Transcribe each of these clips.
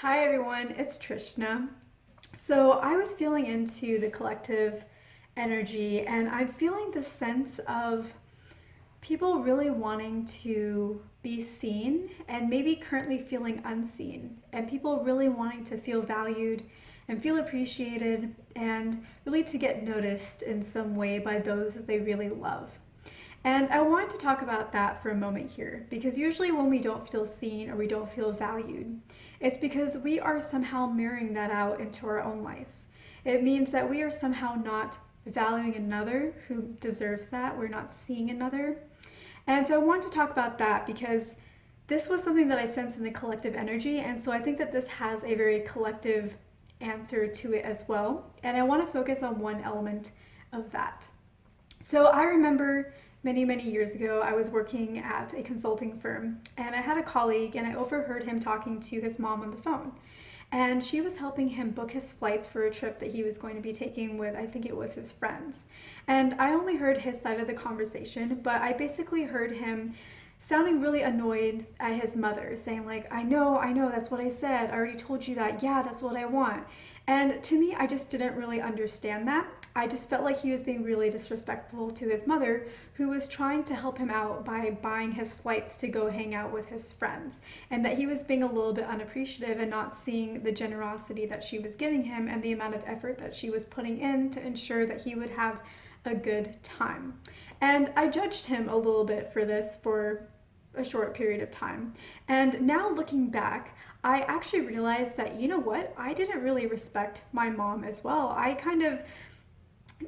Hi everyone, it's Trishna. So I was feeling into the collective energy, and I'm feeling the sense of people really wanting to be seen and maybe currently feeling unseen, and people really wanting to feel valued and feel appreciated and really to get noticed in some way by those that they really love. And I wanted to talk about that for a moment here because usually when we don't feel seen or we don't feel valued, it's because we are somehow mirroring that out into our own life. It means that we are somehow not valuing another who deserves that. We're not seeing another. And so I wanted to talk about that because this was something that I sense in the collective energy. And so I think that this has a very collective answer to it as well. And I want to focus on one element of that. So I remember many years ago, I was working at a consulting firm and I had a colleague and I overheard him talking to his mom on the phone. And she was helping him book his flights for a trip that he was going to be taking with, I think it was his friends. And I only heard his side of the conversation, but I basically heard him sounding really annoyed at his mother, saying like, I know, that's what I said. I already told you that. Yeah, that's what I want. And to me, I just didn't really understand that. I just felt like he was being really disrespectful to his mother, who was trying to help him out by buying his flights to go hang out with his friends, and that he was being a little bit unappreciative and not seeing the generosity that she was giving him and the amount of effort that she was putting in to ensure that he would have a good time. And I judged him a little bit for this for a short period of time. And now looking back, I actually realized that, you know what, I didn't really respect my mom as well. I kind of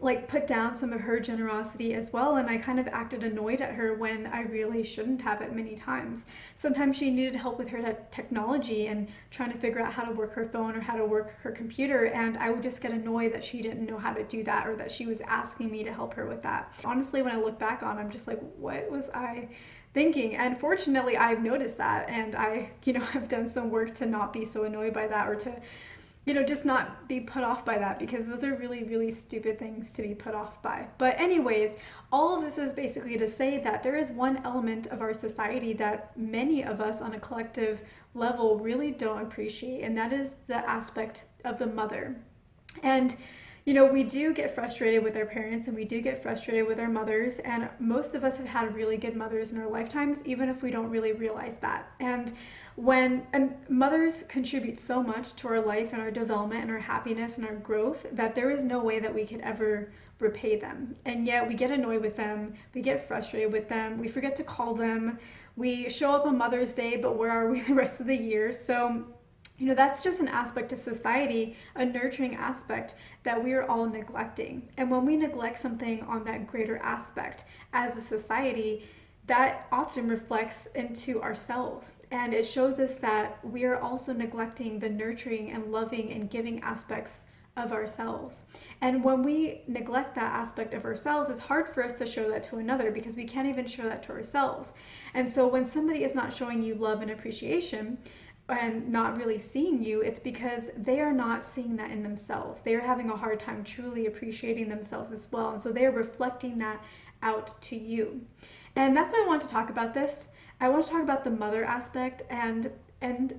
like put down some of her generosity as well, and I kind of acted annoyed at her when I really shouldn't have it many times. Sometimes she needed help with her technology and trying to figure out how to work her phone or how to work her computer, and I would just get annoyed that she didn't know how to do that or that she was asking me to help her with that. Honestly, when I look back on, I'm just like, what was I thinking? And fortunately, I've noticed that, and I, have done some work to not be so annoyed by that or to just not be put off by that, because those are really stupid things to be put off by. But anyways, all of this is basically to say that there is one element of our society that many of us on a collective level really don't appreciate, and that is the aspect of the mother. And we do get frustrated with our parents and we do get frustrated with our mothers, and most of us have had really good mothers in our lifetimes, even if we don't really realize that. And mothers contribute so much to our life and our development and our happiness and our growth that there is no way that we could ever repay them. And yet we get annoyed with them, we get frustrated with them, we forget to call them, we show up on Mother's Day, but where are we the rest of the year? So that's just an aspect of society, a nurturing aspect that we are all neglecting. And when we neglect something on that greater aspect as a society, that often reflects into ourselves. And it shows us that we are also neglecting the nurturing and loving and giving aspects of ourselves. And when we neglect that aspect of ourselves, it's hard for us to show that to another because we can't even show that to ourselves. And so when somebody is not showing you love and appreciation, and not really seeing you, it's because they are not seeing that in themselves. They are having a hard time truly appreciating themselves as well. And so they are reflecting that out to you. And that's why I want to talk about this. I want to talk about the mother aspect and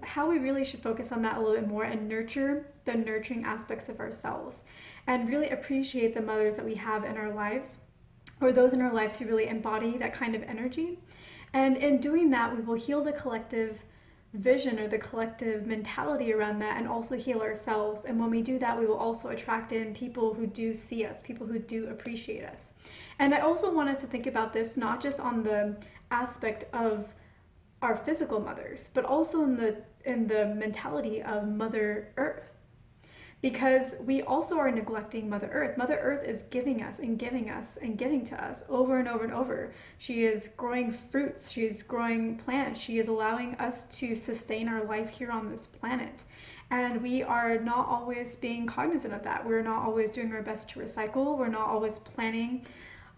how we really should focus on that a little bit more and nurture the nurturing aspects of ourselves and really appreciate the mothers that we have in our lives, or those in our lives who really embody that kind of energy. And in doing that, we will heal the collective vision or the collective mentality around that and also heal ourselves. And when we do that, we will also attract in people who do see us, people who do appreciate us. And I also want us to think about this not just on the aspect of our physical mothers, but also in the mentality of Mother Earth. Because we also are neglecting Mother Earth. Mother Earth is giving us and giving us and giving to us over and over and over. She is growing fruits, she is growing plants, she is allowing us to sustain our life here on this planet. And we are not always being cognizant of that. We're not always doing our best to recycle. We're not always planning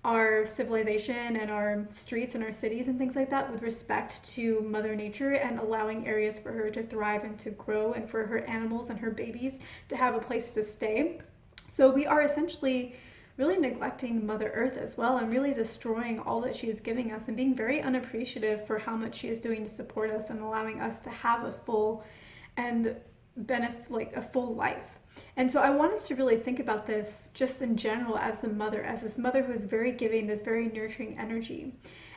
our civilization and our streets and our cities and things like that with respect to Mother Nature and allowing areas for her to thrive and to grow and for her animals and her babies to have a place to stay. So we are essentially really neglecting Mother Earth as well and really destroying all that she is giving us and being very unappreciative for how much she is doing to support us and allowing us to have a full and like a full life. And so I want us to really think about this just in general as a mother, as this mother who is very giving, this very nurturing energy.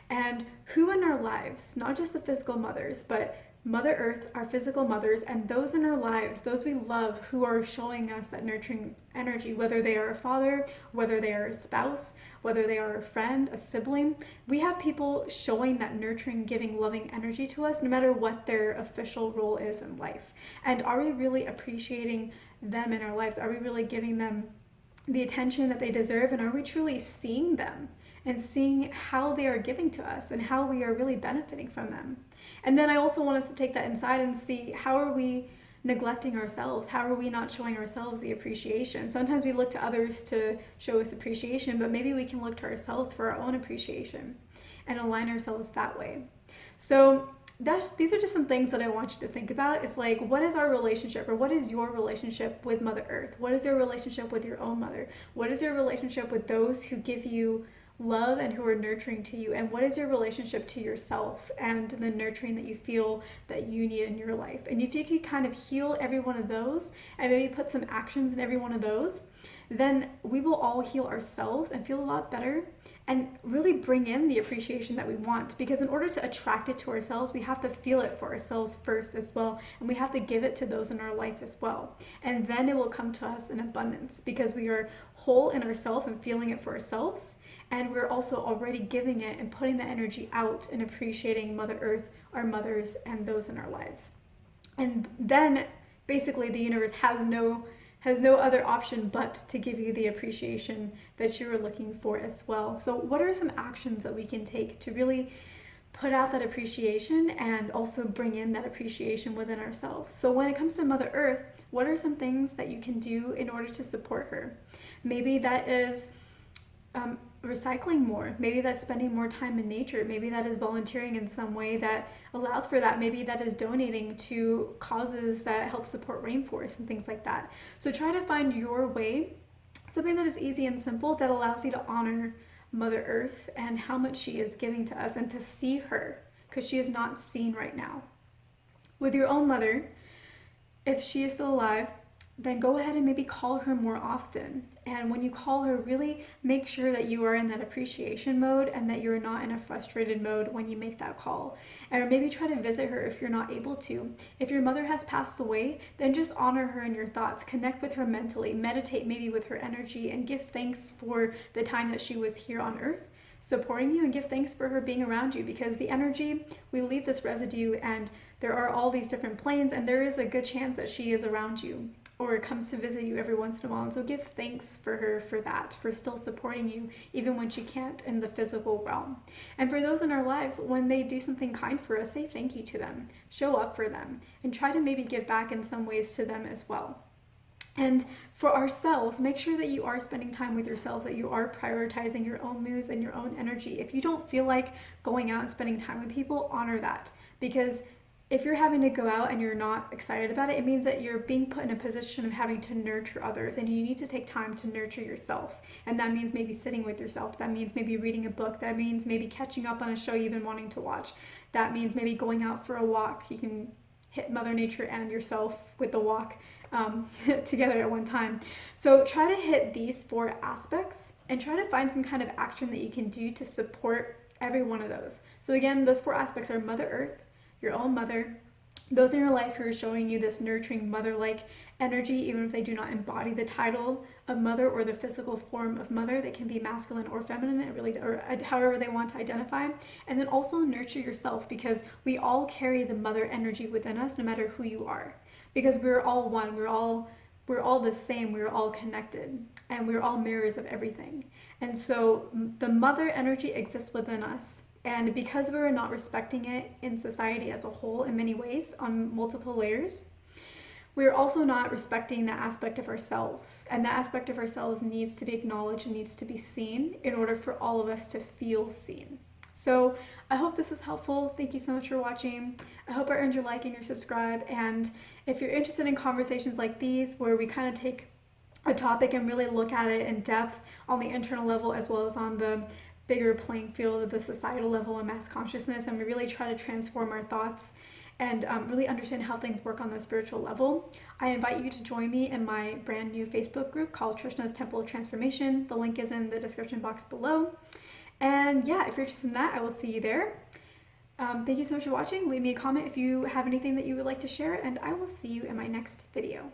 And who in our lives, not just the physical mothers, but Mother Earth, our physical mothers, and those in our lives, those we love who are showing us that nurturing energy, whether they are a father, whether they are a spouse, whether they are a friend, a sibling. We have people showing that nurturing, giving, loving energy to us, no matter what their official role is in life. And are we really appreciating them in our lives? Are we really giving them the attention that they deserve? And are we truly seeing them and seeing how they are giving to us and how we are really benefiting from them? And then I also want us to take that inside and see, how are we neglecting ourselves? How are we not showing ourselves the appreciation? Sometimes we look to others to show us appreciation, but maybe we can look to ourselves for our own appreciation and align ourselves that way. So these are just some things that I want you to think about. It's like, what is our relationship, or what is your relationship with Mother Earth? What is your relationship with your own mother? What is your relationship with those who give you love and who are nurturing to you? And what is your relationship to yourself and the nurturing that you feel that you need in your life? And if you could kind of heal every one of those and maybe put some actions in every one of those, then we will all heal ourselves and feel a lot better and really bring in the appreciation that we want. Because in order to attract it to ourselves, we have to feel it for ourselves first as well, and we have to give it to those in our life as well. And then it will come to us in abundance, because we are whole in ourselves and feeling it for ourselves. And we're also already giving it and putting the energy out and appreciating Mother Earth, our mothers, and those in our lives. And then basically the universe has no other option but to give you the appreciation that you are looking for as well. So what are some actions that we can take to really put out that appreciation and also bring in that appreciation within ourselves? So when it comes to Mother Earth, what are some things that you can do in order to support her? Maybe that is recycling more. Maybe that's spending more time in nature. Maybe that is volunteering in some way that allows for that. Maybe that is donating to causes that help support rainforests and things like that. So try to find your way, something that is easy and simple that allows you to honor Mother Earth and how much she is giving to us, and to see her, because she is not seen right now. With your own mother, if she is still alive, then go ahead and maybe call her more often. And when you call her, really make sure that you are in that appreciation mode and that you're not in a frustrated mode when you make that call. And maybe try to visit her if you're not able to. If your mother has passed away, then just honor her in your thoughts. Connect with her mentally. Meditate maybe with her energy, and give thanks for the time that she was here on earth supporting you, and give thanks for her being around you, because the energy, we leave this residue, and there are all these different planes, and there is a good chance that she is around you or comes to visit you every once in a while. And so give thanks for her for that, for still supporting you even when she can't in the physical realm. And for those in our lives, when they do something kind for us, say thank you to them, show up for them, and try to maybe give back in some ways to them as well. And for ourselves, make sure that you are spending time with yourselves, that you are prioritizing your own moods and your own energy. If you don't feel like going out and spending time with people, honor that. Because if you're having to go out and you're not excited about it, it means that you're being put in a position of having to nurture others, and you need to take time to nurture yourself. And that means maybe sitting with yourself. That means maybe reading a book. That means maybe catching up on a show you've been wanting to watch. That means maybe going out for a walk. You can hit Mother Nature and yourself with the walk together at one time. So try to hit these 4 aspects and try to find some kind of action that you can do to support every one of those. So again, those 4 aspects are Mother Earth, your own mother, those in your life who are showing you this nurturing mother-like energy, even if they do not embody the title of mother or the physical form of mother. They can be masculine or feminine, or however they want to identify. And then also nurture yourself, because we all carry the mother energy within us, no matter who you are, because we're all one. We're all the same. We're all connected, and we're all mirrors of everything. And so the mother energy exists within us. And because we're not respecting it in society as a whole in many ways, on multiple layers, we're also not respecting that aspect of ourselves. And that aspect of ourselves needs to be acknowledged and needs to be seen in order for all of us to feel seen. So I hope this was helpful. Thank you so much for watching. I hope I earned your like and your subscribe. And if you're interested in conversations like these, where we kind of take a topic and really look at it in depth on the internal level as well as on the bigger playing field of the societal level and mass consciousness, and we really try to transform our thoughts and really understand how things work on the spiritual level, I invite you to join me in my brand new Facebook group called Trishna's Temple of Transformation. The link is in the description box below. And yeah, if you're interested in that, I will see you there. Thank you so much for watching. Leave me a comment if you have anything that you would like to share, and I will see you in my next video.